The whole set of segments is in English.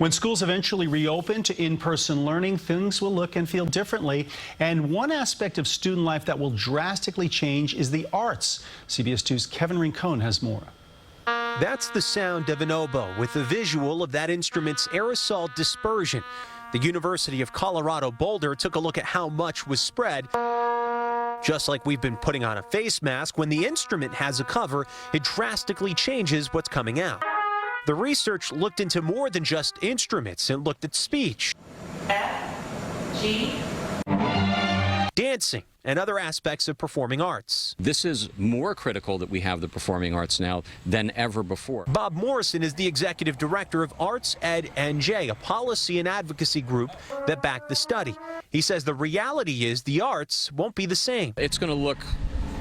When schools eventually reopen to in-person learning, things will look and feel differently. And one aspect of student life that will drastically change is the arts. CBS 2's Kevin Rincon has more. That's the sound of an oboe with a visual of that instrument's aerosol dispersion. The University of Colorado Boulder took a look at how much was spread. Just like we've been putting on a face mask, when the instrument has a cover, it drastically changes what's coming out. The research looked into more than just instruments. It looked at speech, F, G, dancing, and other aspects of performing arts. This is more critical that we have the performing arts now than ever before. Bob Morrison is the executive director of Arts Ed NJ, a policy and advocacy group that backed the study. He says the reality is the arts won't be the same. It's going to look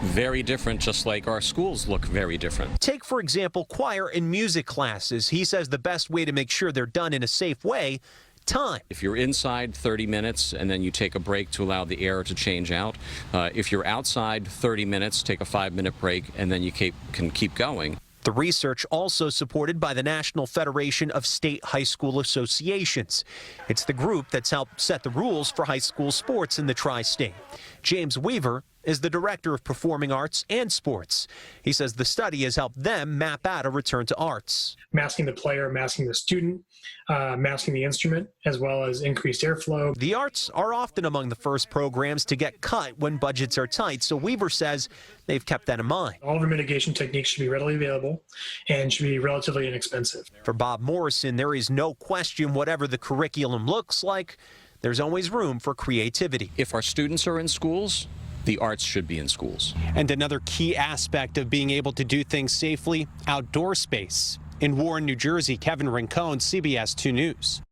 very different, just like our schools look very different. Take, for example, choir and music classes. He says the best way to make sure they're done in a safe way, time. If you're inside 30 minutes and then you take a break to allow the air to change out. If you're outside 30 minutes, take a 5-minute break and then you can keep going. The research also supported by the National Federation of State High School Associations. It's the group that's helped set the rules for high school sports in the tri-state. James Weaver is the director of performing arts and sports. He says the study has helped them map out a return to arts. Masking the player, masking the student, masking the instrument, as well as increased airflow. The arts are often among the first programs to get cut when budgets are tight, so Weaver says they've kept that in mind. All of our mitigation techniques should be readily available and should be relatively inexpensive. For Bob Morrison, there is no question whatever the curriculum looks like, there's always room for creativity. If our students are in schools, the arts should be in schools. And another key aspect of being able to do things safely, outdoor space. In Warren, New Jersey, Kevin Rincon, CBS 2 News.